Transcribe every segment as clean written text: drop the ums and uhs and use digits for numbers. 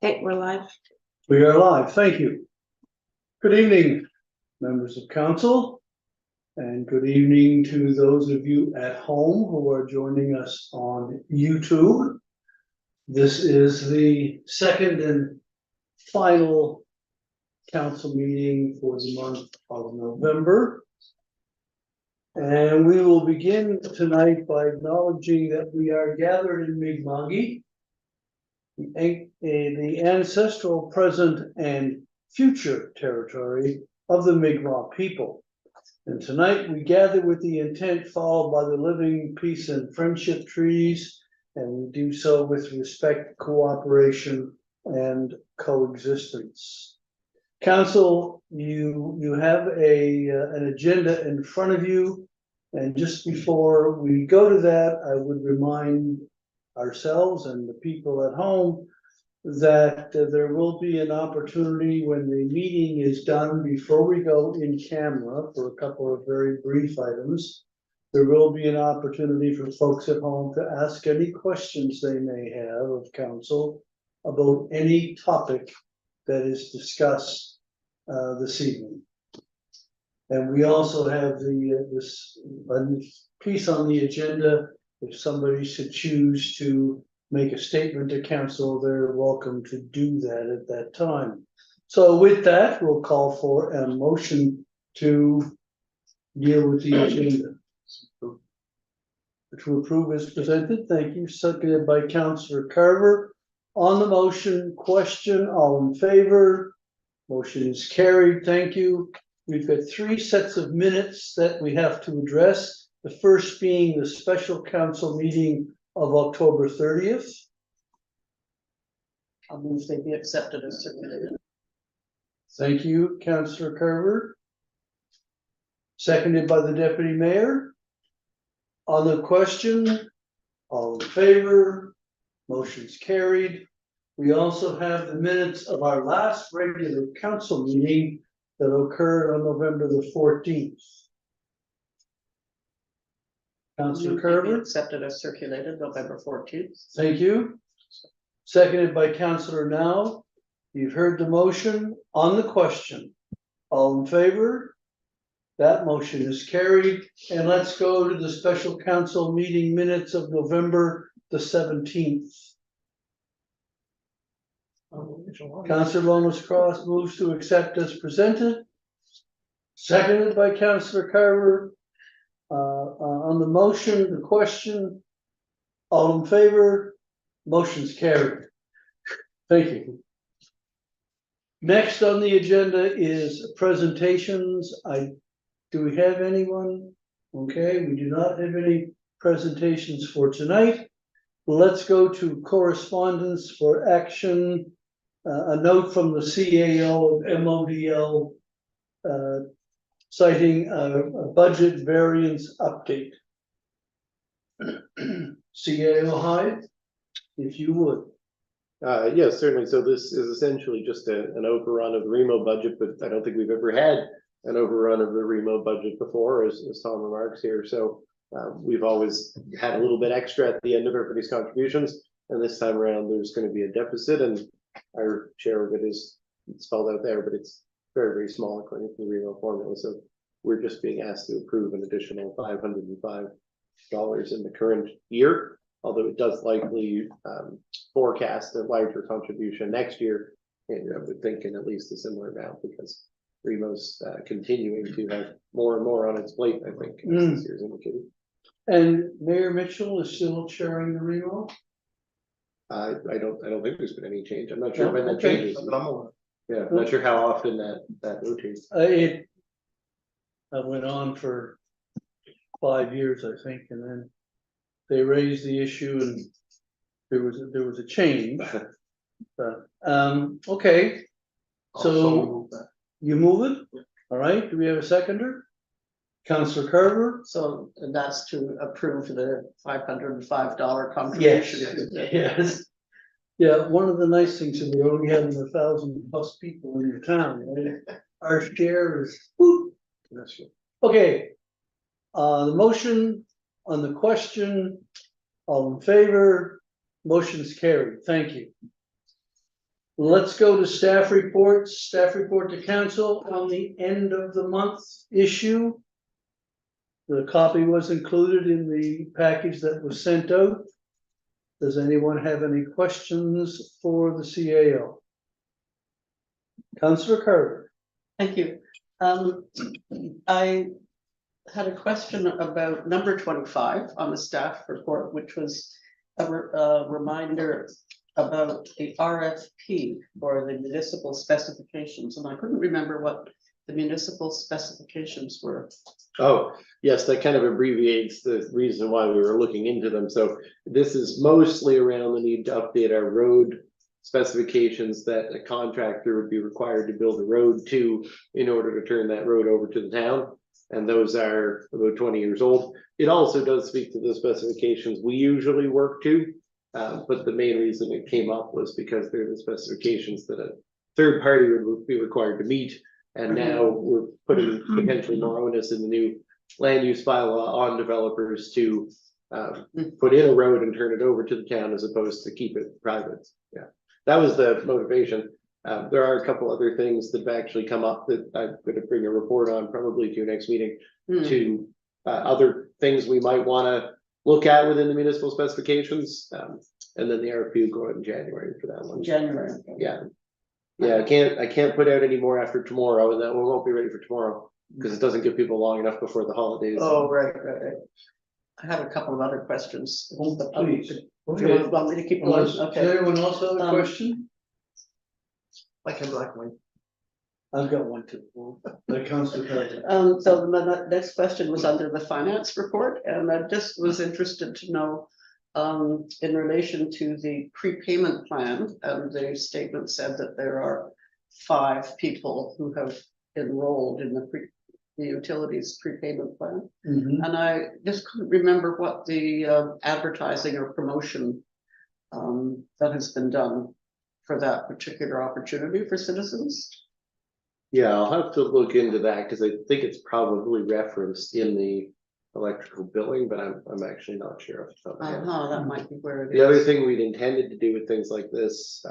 Okay, we're live. We are live, thank you. Good evening, members of council. And good evening to those of you at home who are joining us on YouTube. This is the second and final council meeting for the month of November. And we will begin tonight by acknowledging that we are gathered in Mi'kmaq, the ancestral, present, and future territory of the Mi'kmaq people. And tonight we gather with the intent followed by the living peace and friendship treaties, and we do so with respect, cooperation, and coexistence. Council, you have an agenda in front of you, and just before we go to that, I would remind ourselves and the people at home that there will be an opportunity when the meeting is done, before we go in camera for a couple of very brief items. There will be an opportunity for folks at home to ask any questions they may have of council about any topic that is discussed this evening. And we also have this piece on the agenda. If somebody should choose to make a statement to council, they're welcome to do that at that time. So with that, we'll call for a motion to deal with the agenda. To approve as presented. Thank you. Seconded by Councillor Carver. On the motion, question, all in favor? Motion is carried. Thank you. We've got 3 sets of minutes that we have to address. The first being the special council meeting of October 30th. I'll move they be accepted as circulated. Thank you, Councillor Carver. Seconded by the Deputy Mayor. On the question, all in favor? Motion's carried. We also have the minutes of our last regular council meeting that occurred on November the 14th. Councillor Carver. Accepted as circulated November 14th. Thank you. Seconded by Councillor Now. You've heard the motion. On the question, all in favor? That motion is carried. And let's go to the special council meeting minutes of November the 17th. Councillor Lomas Cross moves to accept as presented. Seconded by Councillor Carver. On the motion, the question, all in favor? Motion's carried. Thank you. Next on the agenda is presentations. Do we have anyone? Okay, we do not have any presentations for tonight. Let's go to correspondence for action. A note from the CAO of MODL citing a budget variance update. CAO Hyde, if you would. Yes, certainly. So this is essentially just an overrun of the REMO budget, but I don't think we've ever had an overrun of the REMO budget before, as Tom remarks here. So we've always had a little bit extra at the end of everybody's contributions, and this time around there's going to be a deficit, and our share of it is spelled out there, but it's very, very small according to the REMO formula. So we're just being asked to approve an additional $505 in the current year, although it does likely forecast a larger contribution next year. And I would think in at least a similar amount, because REMO's continuing to have more and more on its plate, I think, as this year's indicated. And Mayor Mitchell is still chairing the REMO? I don't think there's been any change. I'm not sure when that Okay. changes. Yeah, I'm not sure how often that rotates. I went on for 5 years, I think, and then they raised the issue and there was a change. But, okay, so you move it? All right, do we have a seconder? Councillor Carver? So and that's to approve the $505 contribution. Yes. Yeah, one of the nice things is we only have 1,000+ people in your town, right? Our share is, whoop. Okay. The motion on the question, all in favor, motion's carried. Thank you. Let's go to staff reports, staff report to council on the end of the month issue. The copy was included in the package that was sent out. Does anyone have any questions for the CAO? Councillor Carter. Thank you. I had a question about number 25 on the staff report, which was a reminder about the RFP for the municipal specifications, and I couldn't remember what the municipal specifications were. Oh, yes, that kind of abbreviates the reason why we were looking into them. So this is mostly around the need to update our road specifications that a contractor would be required to build a road to in order to turn that road over to the town. And those are about 20 years old. It also does speak to the specifications we usually work to. But the main reason it came up was because they're the specifications that a third party would be required to meet. And now we're putting potentially more onus in the new land use bylaw on developers to put in a road and turn it over to the town as opposed to keep it private. Yeah, that was the motivation. There are a couple other things that have actually come up that I'm going to bring a report on probably to your next meeting to other things we might want to look at within the municipal specifications. And then the RFP will go out in January for that one. January. Yeah. Yeah, I can't put out any more after tomorrow, and that one won't be ready for tomorrow because it doesn't give people long enough before the holidays. Oh, right. I have a couple of other questions. Please. If you want me to keep going, Does okay. anyone else have a question? Like a black one. I've got one too. The councillor Carter. So the next question was under the finance report, and I just was interested to know in relation to the prepayment plan, and the statement said that there are 5 people who have enrolled in the utilities prepayment plan. And I just couldn't remember what the advertising or promotion that has been done for that particular opportunity for citizens. Yeah, I'll have to look into that because I think it's probably referenced in the electrical billing, but I'm actually not sure off the top of my head. That might be where it is. The other thing we'd intended to do with things like this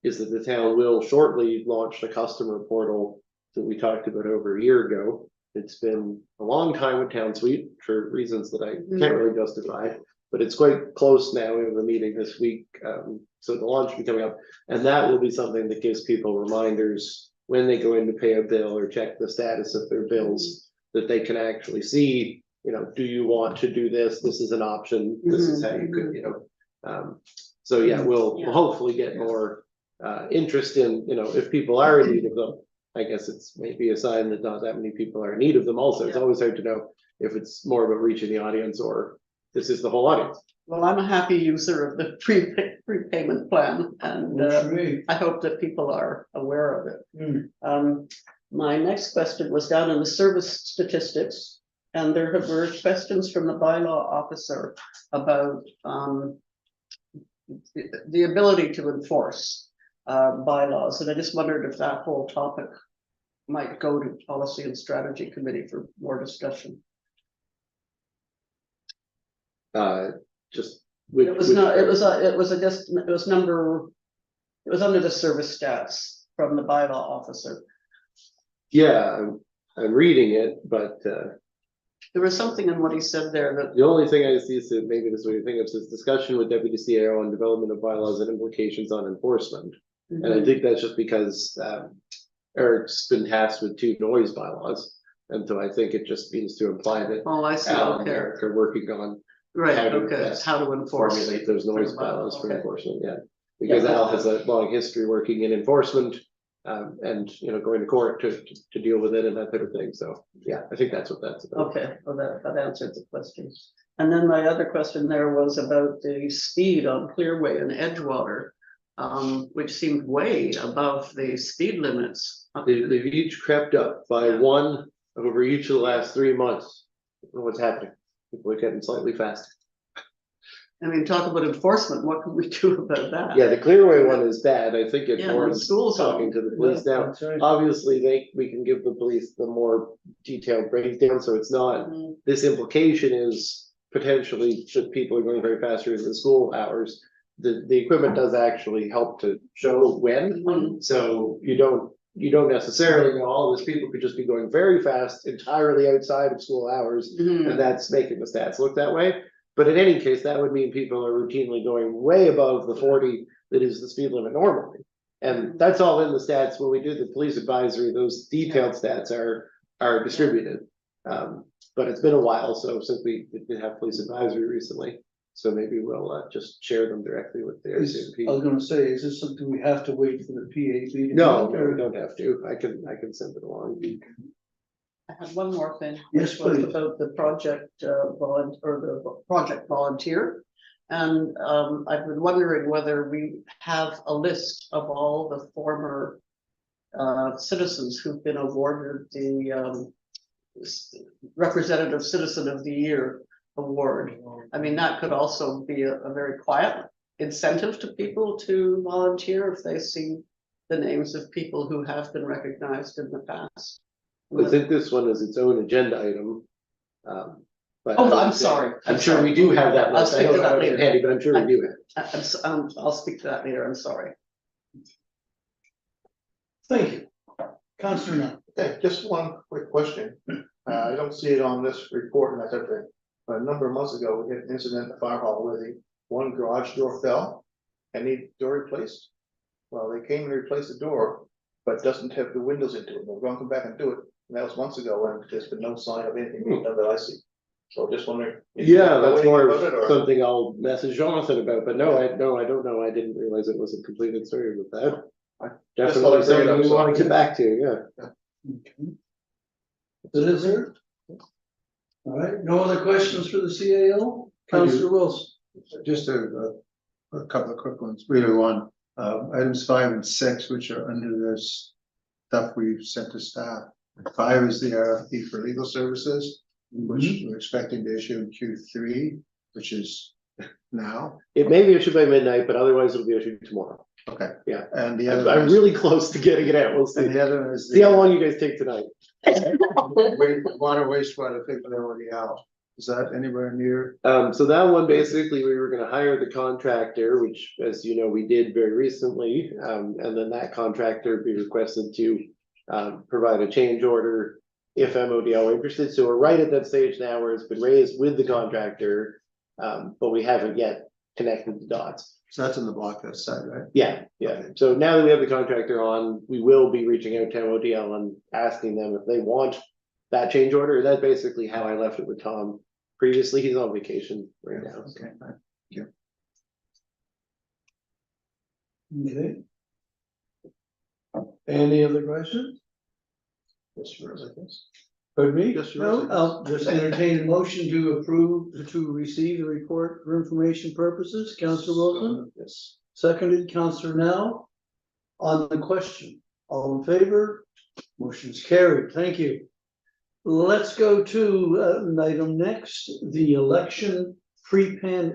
is that the town will shortly launch the customer portal that we talked about over a year ago. It's been a long time with TownSuite for reasons that I can't really justify, but it's quite close now. We have a meeting this week, so the launch will be coming up, and that will be something that gives people reminders when they go in to pay a bill or check the status of their bills, that they can actually see, you know, do you want to do this? This is an option. This is how you could, you know. So yeah, we'll hopefully get more interest in, you know, if people are in need of them. I guess it's maybe a sign that not that many people are in need of them. Also, it's always hard to know if it's more about reaching the audience or this is the whole audience. Well, I'm a happy user of the prepayment plan, and I hope that people are aware of it. My next question was down in the service statistics, and there were questions from the bylaw officer about the ability to enforce bylaws, and I just wondered if that whole topic might go to policy and strategy committee for more discussion. Just It was under the service stats from the bylaw officer. Yeah, I'm reading it, but there was something in what he said there that the only thing I see is that maybe this is what you think of is discussion with Deputy CAO on development of bylaws and implications on enforcement. And I think that's just because Eric's been tasked with 2 noise bylaws. And so I think it just means to imply that I see. Al and Eric are working on how to enforce formulate those noise bylaws for okay. enforcement. Yeah, because Al has a long history working in enforcement and, you know, going to court to deal with it and that type of thing. So yeah, I think that's what that's about. Okay, well that answered the question. And then my other question there was about the speed on Clearway and Edgewater, which seemed way above the speed limits. They've each crept up by 1 over each of the last 3 months. I don't know what's happening. People are getting slightly faster. I mean, talk about enforcement. What can we do about that? Yeah, the Clearway one is bad. I think it's more the schools talking to the police now. Right. Obviously, we can give the police the more detailed breakdown, so it's not. This implication is potentially that people are going very fast during the school hours. the equipment does actually help to show when. Mhm. So you don't necessarily know all this. People could just be going very fast entirely outside of school hours, Mhm. and that's making the stats look that way. But in any case, that would mean people are routinely going way above the 40 that is the speed limit normally. And that's all in the stats. When we do the police advisory, those detailed stats are distributed. But it's been a while, so since we did have police advisory recently, so maybe we'll just share them directly with the I was RCMP. gonna say, is this something we have to wait for the PAB to? do, No, or- we don't have to. I can send it along. I have one more thing. Yes, which was please. About the project, or the project volunteer. And, I've been wondering whether we have a list of all the former, citizens who've been awarded the, Representative Citizen of the Year award. I mean, that could also be a very quiet incentive to people to volunteer if they see the names of people who have been recognized in the past. I think this one is its own agenda item. But Oh, I would I'm say- sorry. I'm sure we do have that I'll list. I speak don't to that have it later. handy, but I'm sure we do have. I'll speak to that later, I'm sorry. Thank you. Counselor Knapp. Okay, just one quick question. I don't see it on this report and that type of thing. But a number of months ago, we had an incident at the fire hall where the one garage door fell and needed the door replaced. Well, they came and replaced the door, but doesn't have the windows into it. They're gonna come back and do it. And that was months ago, and there's been no sign of anything being done that I see. So just wondering. if you Yeah, know that's anything more about it, or- something I'll message Jonathan about, but no, I don't know. I didn't realize it wasn't completed. Sorry about that. I just thought Definitely I'd bring it something up, we so- want to get back to, yeah. Okay. That is it? All right, no other questions for the CAO? I do. Counselor Wilson? Just a couple of quick ones, really one, items 5 and 6, which are under this stuff we've sent to staff. 5 is the RFP for legal services, which we're expecting to issue in Q3, which is now, It may be issued by midnight, but otherwise it'll be issued tomorrow. okay. Yeah. And the I'm other. I'm really close to getting it out. We'll And see. the other is. See how long you guys take tonight. Water wastewater, thing they're already out, is that anywhere near? So that one, basically, we were gonna hire the contractor, which, as you know, we did very recently. And then that contractor be requested to provide a change order if MODL are interested. So we're right at that stage now where it's been raised with the contractor, but we haven't yet connected the dots. So that's in the block list side, right? Yeah, yeah. So now that we have the contractor on, we will be reaching out to MODL and asking them if they want that change order. That's basically how I left it with Tom previously. He's on vacation right now. so. Okay, fine. Okay. Any other questions? Just yours, I guess. Pardon me? Just yours, No, I I'll just entertain a motion to approve, to receive the report for information purposes. Counselor Wilson, Yes. seconded, Counselor Now. On the question, all in favor? Motion's carried. Thank you. Let's go to item next, the election pre-planning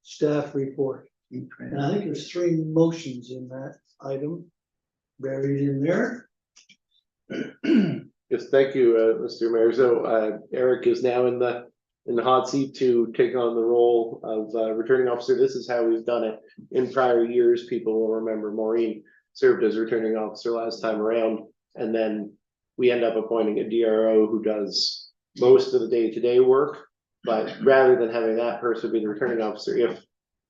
staff report. And I think there's 3 motions in that item buried in there. Yes, thank you, Mr. Mayor. So Eric is now in the hot seat to take on the role of returning officer. This is how we've done it in prior years. People will remember Maureen served as returning officer last time around, and then we end up appointing a DRO who does most of the day-to-day work. But rather than having that person be the returning officer, if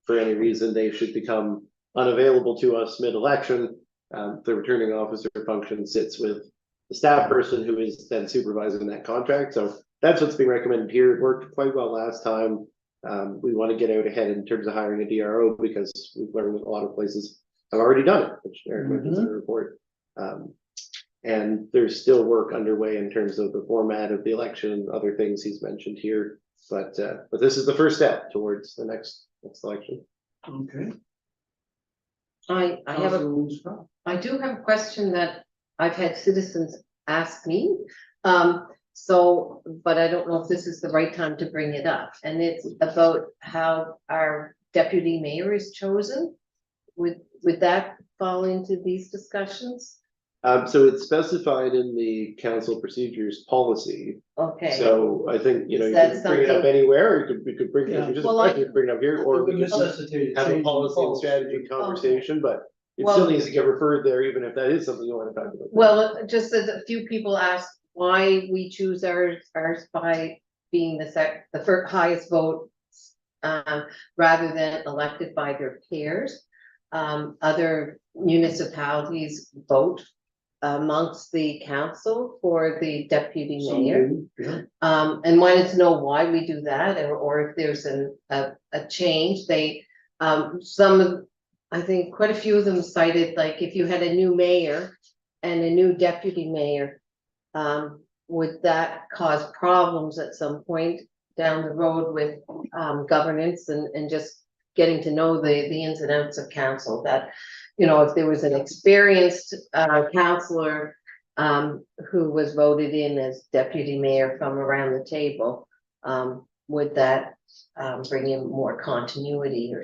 for any reason they should become unavailable to us mid-election, the returning officer function sits with the staff person who is then supervising that contract. So that's what's being recommended here. It worked quite well last time. We want to get out ahead in terms of hiring a DRO because we've learned that a lot of places have already done it, which Eric mentioned in the report. And there's still work underway in terms of the format of the election and other things he's mentioned here. But this is the first step towards the next election. Okay. I have a, Counselor Woolsey. I do have a question that I've had citizens ask me. But I don't know if this is the right time to bring it up, and it's about how our deputy mayor is chosen. Would that fall into these discussions? So it's specified in the council procedures policy. Okay. So I think, you know, Is you that could bring it up something- anywhere, you could bring, Yeah. if you just Well, like it, bring it up here, or It would we could necessitate a have change a in policy and policy. strategy conversation, but it Well- still needs to get referred there, even if that is something you want to talk about. Well, just as a few people asked why we choose ours by being the highest vote. Rather than elected by their peers. Other municipalities vote amongst the council for the deputy Some mayor. do, yeah. And wanted to know why we do that, or if there's a change, I think quite a few of them cited, like, if you had a new mayor and a new deputy mayor, would that cause problems at some point down the road with, governance and just getting to know the ins and outs of council, that, you know, if there was an experienced, counselor, who was voted in as deputy mayor from around the table, would that, bring in more continuity or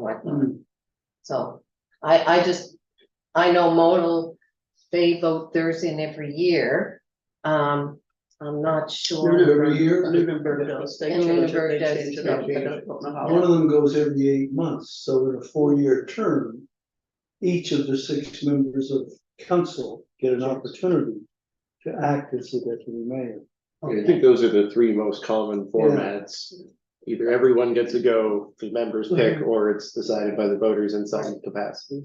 whatnot? Mm. So I know Modal, they vote Thursday and every year. I'm not sure. Every year, Lunenburg does, they And change it, Lunenburg they does, change it up, I don't know how. one of them goes every 8 months, so in a 4-year term, each of the 6 members of council get an opportunity to act as the deputy mayor. I think those are the three most common formats. Either everyone gets to go, the members pick, or it's decided by the voters in some capacity.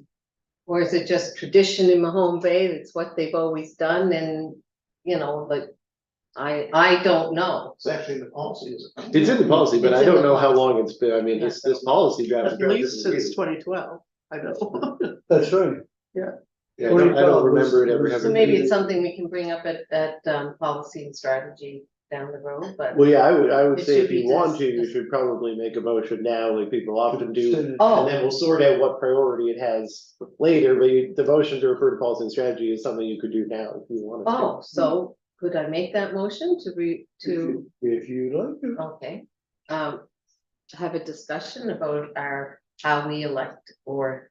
Or is it just tradition in Mahone Bay? It's what they've always done and, you know, like, I don't know. It's actually in the policy, is it? It's in the policy, but It's I in the don't know how policy. long it's been. I mean, this policy draft. At least since 2012, I know. That's right. Yeah, I don't remember it ever So So having. maybe been- it's something we can bring up at policy and strategy down the road, but. Well, yeah, I would It say should if you be want to, you just- should probably make a motion now, like people often do. Oh. And then we'll sort out what priority it has later, but the motion to refer to policy and strategy is something you could do now if you wanted to. Oh, so could I make that motion to, If you like to. okay, have a discussion about how we elect or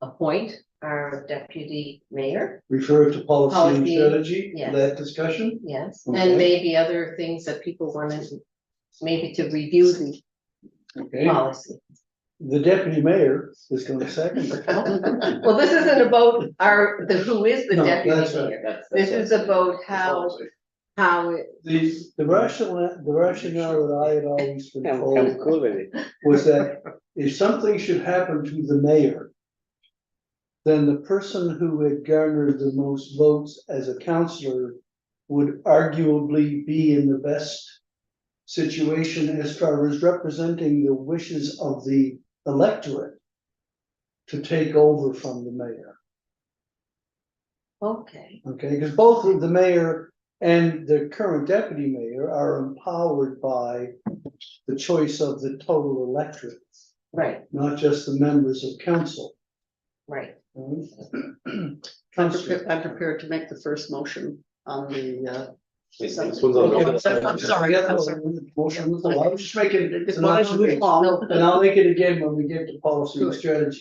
appoint our deputy mayor? Refer to policy and Policy, strategy, yes. that discussion. Yes, Okay. and maybe other things that people wanted, maybe to review the Okay, policy. the deputy mayor is gonna second it. Well, this isn't about who is the No, deputy that's right. mayor. This is about how it, The rationale that I had always been told was that if something should happen to the mayor, then the person who had garnered the most votes as a councillor would arguably be in the best situation as far as representing the wishes of the electorate to take over from the mayor, okay, okay? Because both the mayor and the current deputy mayor are empowered by the choice of the total electorate, right, not just the members of council. right. Councillor. I'm prepared to make the first motion on the, This one's on the- I'm sorry. I was just making. It's not too long. And I'll make it again when we get to policy and strategy.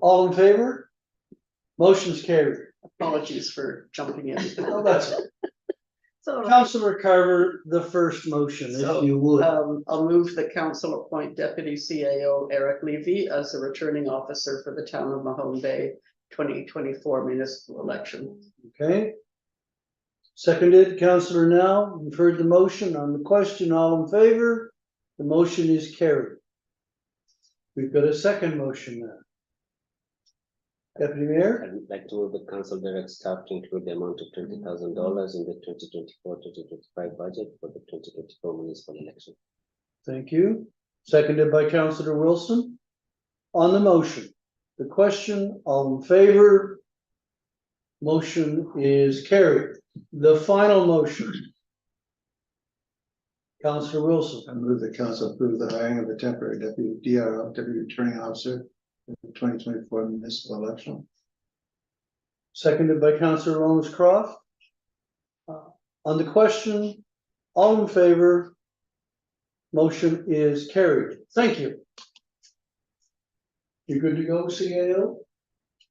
All in favor? Motion's carried. Apologies for jumping in. Oh, that's it. So, Councillor Carver, the first motion, if you would. I'll move the council appoint deputy CAO Eric Levy as a returning officer for the town of Mahone Bay 2024 municipal election. Okay. Seconded, Councillor Now, you've heard the motion on the question, all in favor? The motion is carried. We've got a second motion now. Deputy Mayor, I'd like to move the council direct staff to include the amount of $20,000 in the 2024-2025 budget for the 2024 municipal election. thank you. Seconded by Councillor Wilson. On the motion, the question, all in favor? Motion is carried. The final motion. Councillor Wilson, I move the council approve the hiring of a temporary deputy DRO, deputy returning officer in the 2024 municipal election. seconded by Councillor Lawrence Croft. On the question, all in favor? Motion is carried. Thank you. You good to go, CAO?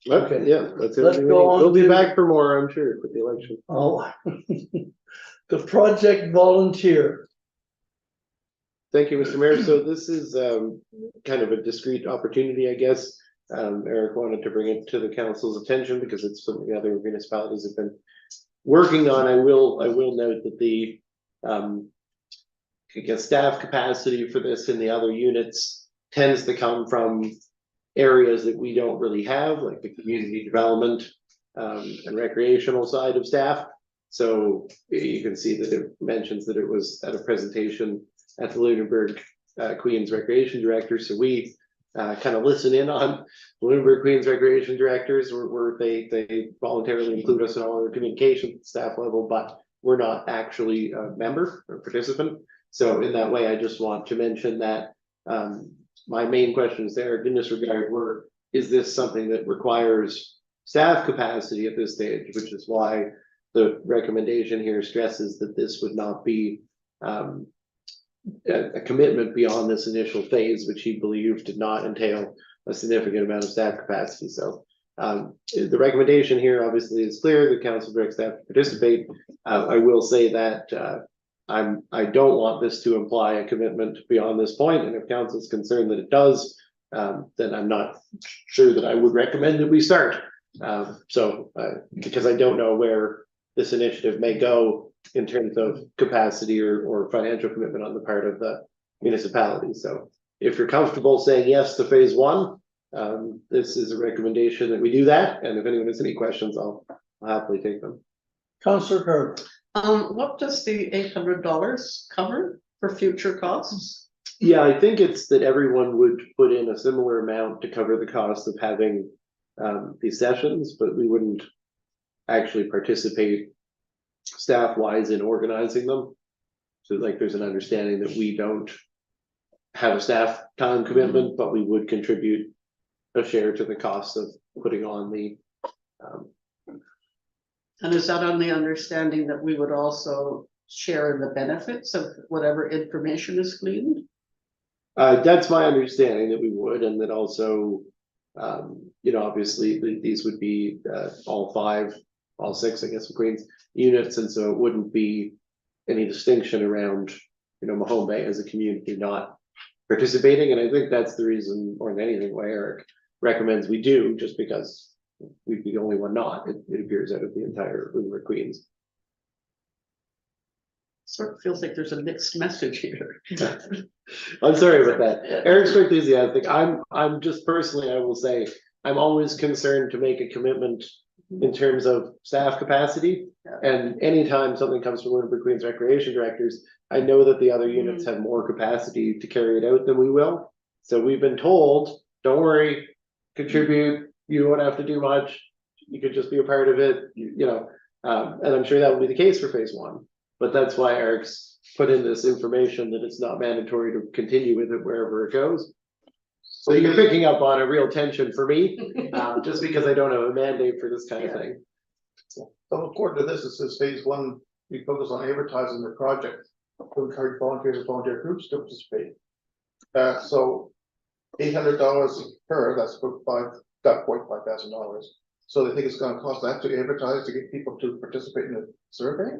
Okay, yeah, that's it. Let's go on We'll be to- back for more, I'm sure, with the election. Oh. The project volunteer. Thank you, Mr. Mayor. So this is kind of a discrete opportunity, I guess. Eric wanted to bring it to the council's attention because it's something the other municipalities have been working on. I will note that the I guess staff capacity for this in the other units tends to come from areas that we don't really have, like the community development and recreational side of staff. So you can see that it mentions that it was at a presentation at the Lunenburg Queens Recreation Director. So we kind of listen in on Lunenburg Queens Recreation Directors, where they voluntarily include us in all their communication staff level, but we're not actually a member or participant. So in that way, I just want to mention that my main questions there in this regard were, is this something that requires staff capacity at this stage, which is why the recommendation here stresses that this would not be a commitment beyond this initial phase, which he believed did not entail a significant amount of staff capacity. So the recommendation here obviously is clear. The council directs staff to participate. I will say that I don't want this to imply a commitment beyond this point, and if council is concerned that it does, then I'm not sure that I would recommend that we start. Because I don't know where this initiative may go in terms of capacity or financial commitment on the part of the municipality. So if you're comfortable saying yes to phase one, this is a recommendation that we do that. And if anyone has any questions, I'll happily take them. Councillor Carter. What does the $800 cover for future costs? Yeah, I think it's that everyone would put in a similar amount to cover the cost of having these sessions, but we wouldn't actually participate staff-wise in organizing them. So like there's an understanding that we don't have a staff time commitment, but we would contribute a share to the cost of putting on the And is that on the understanding that we would also share in the benefits of whatever information is gleaned? That's my understanding that we would, and that also, obviously these would be all six, I guess, of Queens units, and so it wouldn't be any distinction around, Mahone Bay as a community not participating, and I think that's the reason more than anything why Eric recommends we do, just because we'd be the only one not, it appears, out of the entire Lunenburg Queens. Sort of feels like there's a mixed message here. I'm sorry about that. Eric's enthusiastic. I'm just personally, I will say, I'm always concerned to make a commitment in terms of staff capacity. And anytime something comes from Lunenburg Queens Recreation Directors, I know that the other units have more capacity to carry it out than we will. So we've been told, don't worry, contribute, you won't have to do much. You could just be a part of it, and I'm sure that will be the case for phase one. But that's why Eric's put in this information that it's not mandatory to continue with it wherever it goes. So you're picking up on a real tension for me, just because I don't have a mandate for this kind of thing. So according to this, it says phase one, we focus on advertising the project to encourage volunteers and volunteer groups to participate. So $800 per, that's for $45,000. So they think it's gonna cost that to advertise to get people to participate in the survey?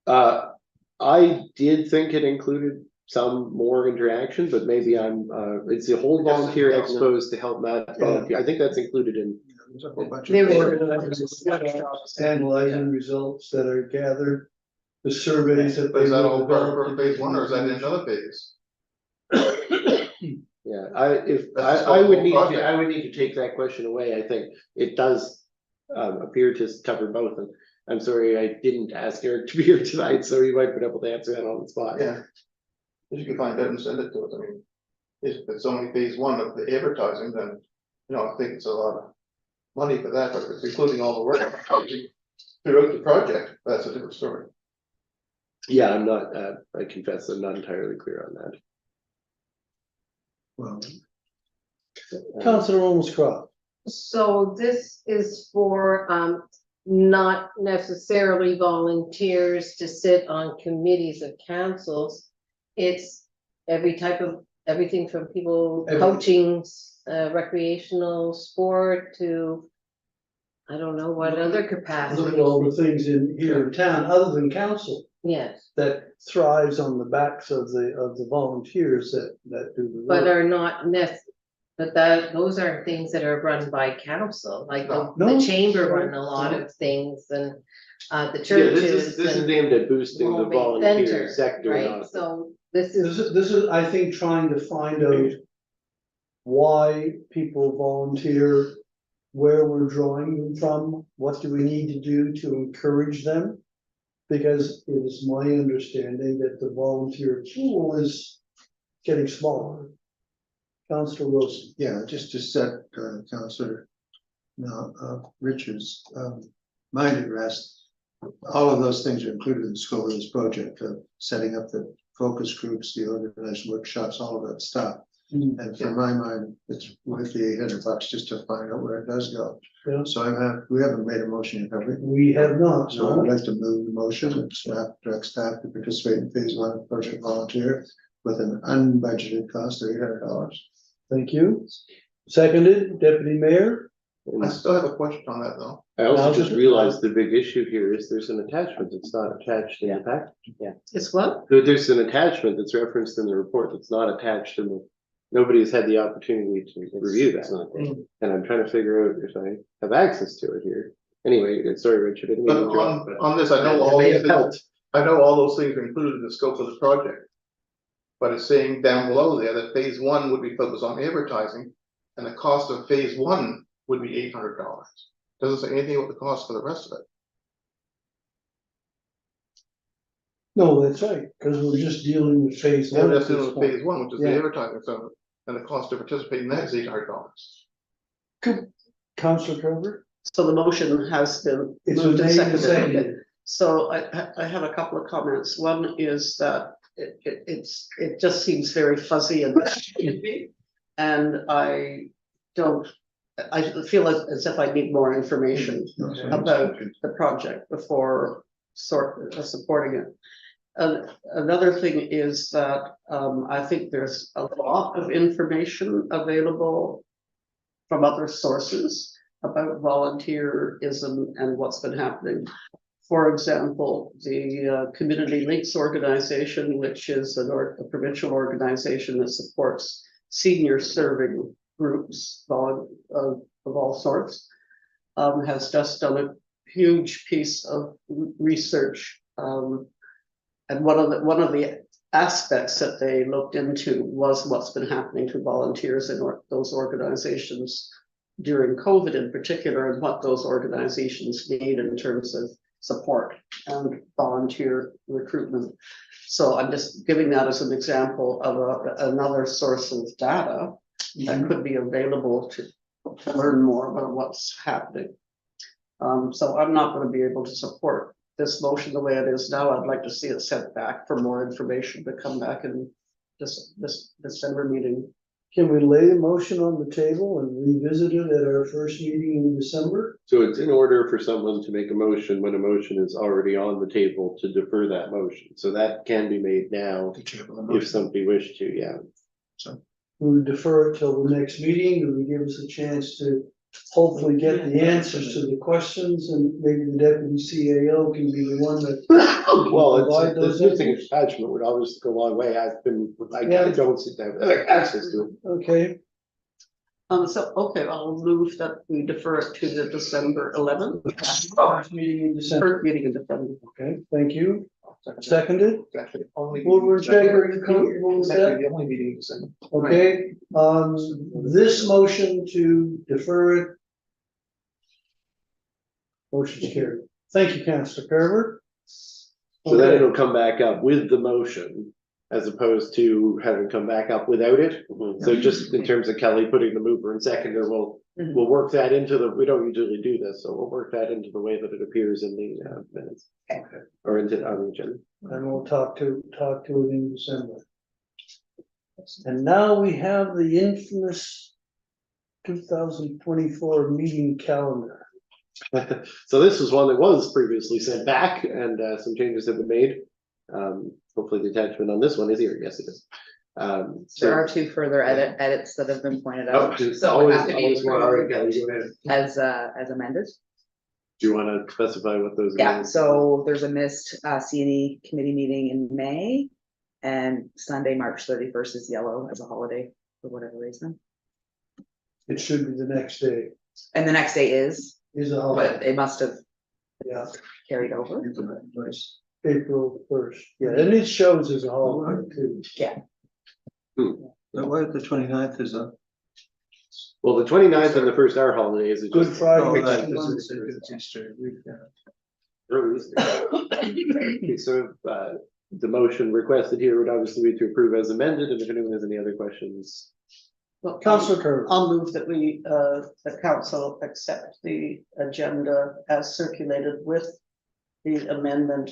I did think it included some more interaction, but maybe it's the whole volunteer expos to help Matt volunteer. I think that's included in. There's a whole bunch There of. was- Analyzing results that are gathered, the surveys that. Is that they all developed. for phase one, or is that in another phase? Yeah, That's I would the need whole to, project. I would need to take that question away. I think it does appear to cover both. And I'm sorry, I didn't ask Eric to be here tonight, so he might be able to answer that on the spot. Yeah. If you can find that and send it to us, I mean, if it's only phase one of the advertising, then, I think it's a lot of money for that, but if it's including all the work throughout the project, that's a different story. Yeah, I'm not, I confess I'm not entirely clear on that. Well, Councillor Owens-Croft. So this is for not necessarily volunteers to sit on committees of councils. It's every type of everything from people Everything. coaching, recreational sport to, I don't know what other Look at capacity. all the things in here in town, other than council, Yes, that thrives on the backs of the volunteers that do the but work. are not but those aren't things that are run by council, like the No. chamber run a lot of things and, the Yeah, churches this is and. aimed at boosting the Home-based volunteer center, sector. Right, not- so this This is, is, I think, trying to find out why people volunteer, where we're drawing them from, what do we need to do to encourage them? Because it is my understanding that the volunteer pool is getting smaller. Councillor Wilson. Yeah, just to set Councillor Richards mind at rest. All of those things are included in the scope of this project, setting up the focus groups, the organized workshops, all of that stuff. Mm. And for my mind, it's worth the $800 just to find out where it does go. Yeah. So we haven't made a motion, have we? We have not, So I'd no. like to move the motion and direct staff to participate in phase one of Project Volunteer with an unbudgeted cost of $800. Thank you. Seconded, Deputy Mayor. I still have a question on that though. I also Now, just realized the big issue here is there's an attachment that's not attached in the package. It's what? There's an attachment that's referenced in the report that's not attached in the, nobody's had the opportunity to review It's that. not there. And I'm trying to figure out if I have access to it here. Anyway, sorry, Richard. I didn't mean But to interrupt, but on this, I know it all may these have helped. things, I know all those things are included in the scope of the project. But it's saying down below there that phase one would be focused on advertising and the cost of phase one would be $800. Doesn't say anything about the cost for the rest of it. No, that's right, because we're just dealing with phase Yeah, one. that's at this in point. phase one, which is the Yeah. advertising, so, and the cost to participate in that is $800. Councillor Carver? So the motion has been It's moved and made and seconded. seconded. So I have a couple of comments. One is that it just seems very fuzzy and and I feel as if I need more information about the project before supporting it. Another thing is that I think there's a lot of information available from other sources about volunteerism and what's been happening. For example, the Community Links Organization, which is a provincial organization that supports senior serving groups of all sorts, has just done a huge piece of research. And one of the aspects that they looked into was what's been happening to volunteers in those organizations during COVID in particular, and what those organizations need in terms of support and volunteer recruitment. So I'm just giving that as an example of another source of data that could be available to learn more about what's happening. So I'm not going to be able to support this motion the way it is now. I'd like to see it sent back for more information to come back in this December meeting. Can we lay a motion on the table and revisit it at our first meeting in December? So it's in order for someone to make a motion when a motion is already on the table to defer that motion. So that can be made now if somebody wished to, yeah. We defer it till the next meeting, and we give us a chance to hopefully get the answers to the questions, and maybe the deputy CAO can be the one that. Well, provide it's, those the thing answers. attachment would obviously go a long way. I Yeah. don't sit down, access to it. Okay, Okay, I'll move that we defer it to the December 11th. first meeting in December. First meeting in December. Okay, thank you. Seconded. It's actually only. Mover and shaker, you comfortable with It's that? actually the only meeting in December. Okay, this motion to defer it. Motion's carried. Thank you, Councillor Carver. So then Okay. it'll come back up with the motion as opposed to having come back up without it. So just in terms of Kelly putting the mover and seconder, we'll work that into we don't usually do this, so we'll work that into the way that it appears in the minutes. Or into on the agenda. And we'll talk to it in December. And now we have the infamous 2024 meeting calendar. So this was one that was previously sent back and some changes have been made. Hopefully the attachment on this one is here. Yes, it is. There are two further edits that have been pointed Oh, out. just So it always, has to be always more, approved alright, go ahead. as amended. Do you wanna specify what those? Yeah, are? so there's a missed C&E committee meeting in May. And Sunday, March 31st is yellow as a holiday for whatever reason. It should be the next day, And the next day is, is a holiday, but it must have yeah, carried over. April 1st, yeah, and it shows as a holiday too. But what, the 29th is a. Well, the 29th and the first hour holidays is Good just Friday. Oh, Easter that is- Monday. it's Easter week, yeah. early Easter. Okay, so, the motion requested here would obviously be to approve as amended, and if anyone has any other questions. Well, Councillor Kerr. I'll move that we, the council accept the agenda as circulated with the amendment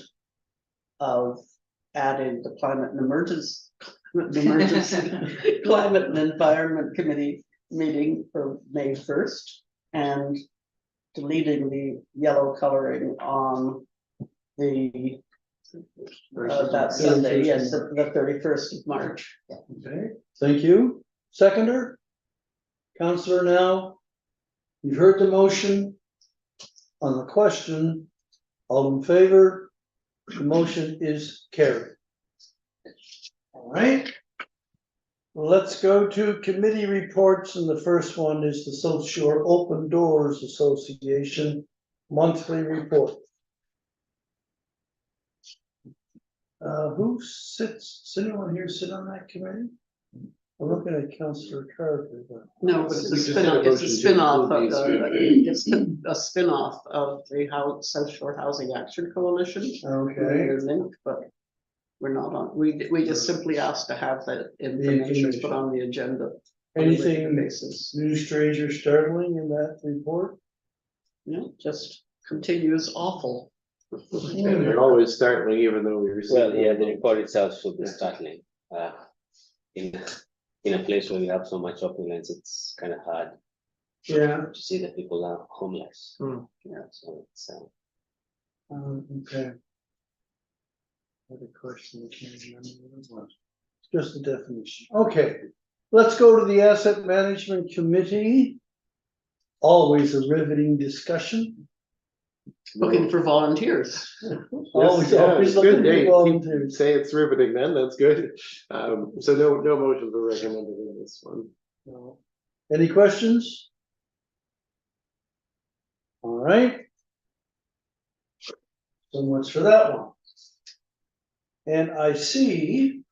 of adding the climate and climate and environment committee meeting for May 1st and deleting the yellow coloring on the that Sunday, yes, the 31st of March. Okay, thank you. Seconder? Counselor now? You've heard the motion. On the question, all in favor? The motion is carried. All right. Let's go to committee reports, and the first one is the South Shore Open Doors Association monthly report. Does anyone here sit on that committee? I'm looking at Councillor Carter. No, but it's We a just had a spin-off, it's a motion to spin-off include of, these. it's a spin-off of the South Shore Housing Action Coalition. Okay, They're linked, but we're not on, we just simply asked to have that information put on the agenda. on a regular anything basis. new, strange, or startling in that report? Yeah, just continues awful. And they're always startling, even though we receive. Well, yeah, the report itself should be startling. In a place where we have so much opulence, it's kind of hard Yeah. to see that people are homeless. Hmm. Yeah, so it's, Okay. What a question, I can't remember what it was. Just the definition. Okay, let's go to the Asset Management Committee. Always a riveting discussion. Looking for volunteers. Always, Yeah, always it's looking good. Hey, for volunteers. say it's riveting then, that's good. So no motions were recommended in this one. No. Any questions? All right. So much for that one. And I see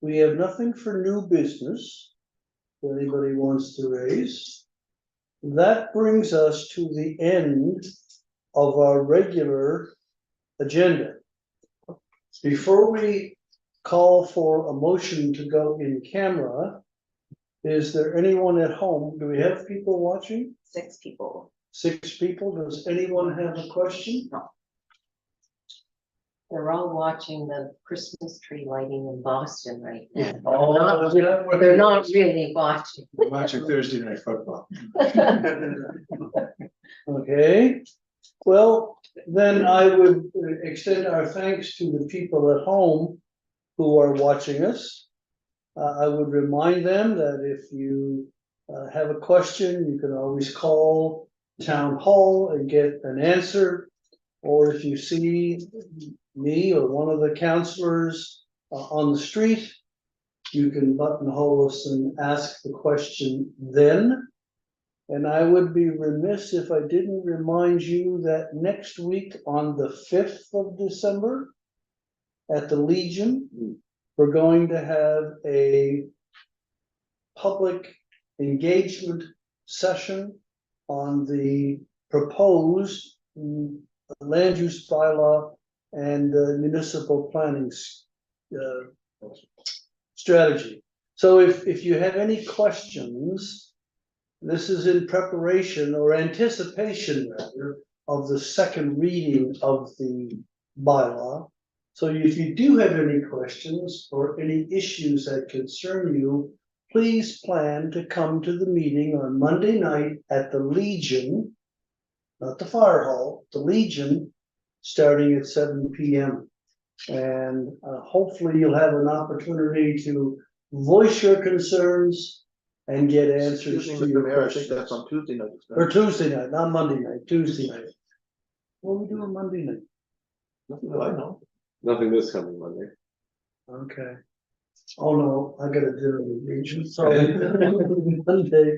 we have nothing for new business that anybody wants to raise. That brings us to the end of our regular agenda. Before we call for a motion to go in camera, is there anyone at home? Do we have people watching? 6 people. 6 people. Does anyone have a question? They're all watching the Christmas tree lighting in Boston right now. Oh, They're not really watching. We're watching Thursday Night Football. Okay, well, then I would extend our thanks to the people at home who are watching us. I would remind them that if you have a question, you can always call Town Hall and get an answer. Or if you see me or one of the counselors on the street, you can buttonhole us and ask the question then. And I would be remiss if I didn't remind you that next week on the 5th of December at the Legion, we're going to have a public engagement session on the proposed land use bylaw and municipal planning strategy. So if you have any questions, this is in preparation or anticipation rather of the second reading of the bylaw. So if you do have any questions or any issues that concern you, please plan to come to the meeting on Monday night at the Legion, not the Fire Hall, the Legion, starting at 7 p.m. And hopefully you'll have an opportunity to voice your concerns and get answers Excuse me, to Mr. your Mayor, I think questions. that's on Tuesday night. isn't it? Or Tuesday night, not Monday night, Tuesday night. What are we doing Monday night? Nothing that I know. Nothing this coming Monday. Okay. Oh, no, I got a dinner with Regent, so Monday.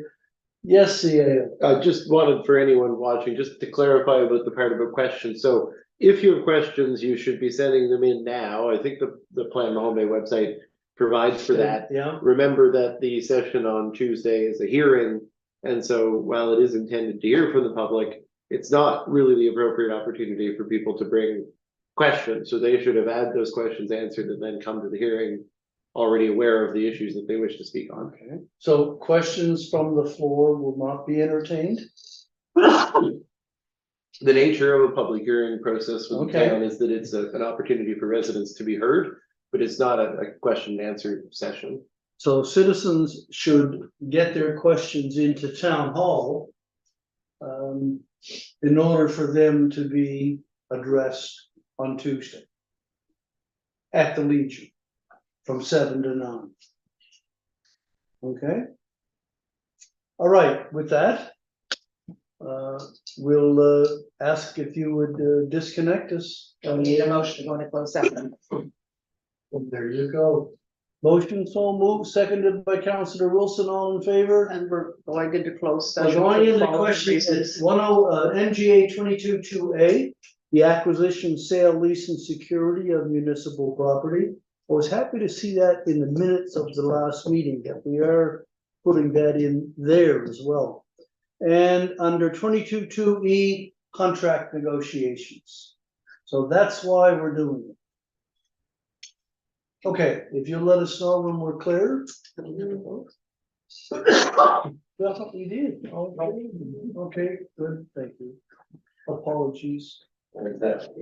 Yes, CAO. I just wanted for anyone watching, just to clarify about the part about questions. So if you have questions, you should be sending them in now. I think the Plan Mahome website provides for that. Yeah, Remember that the session on Tuesday is a hearing. And so while it is intended to hear from the public, it's not really the appropriate opportunity for people to bring questions. So they should have had those questions answered and then come to the hearing already aware of the issues that they wish to speak on. okay. So questions from the floor will not be entertained? The nature of a public hearing process with the Okay. town is that it's an opportunity for residents to be heard, but it's not a question and answer session. So citizens should get their questions into town hall. In order for them to be addressed on Tuesday. At the Legion, from 7 to 9. Okay? All right, with that. We'll ask if you would disconnect us. We need a motion to go into closed session. There you go. Motion so moved, seconded by Councillor Wilson, all in favor? And we're going into closed We're session. going for into following question reasons. NGA 22-2A, the acquisition, sale, lease and security of municipal property. I was happy to see that in the minutes of the last meeting, that we are putting that in there as well. And under 22-2E, contract negotiations. So that's why we're doing it. Okay, if you'll let us know when we're clear. Well, we did. Okay, good, thank you. Apologies. Like that.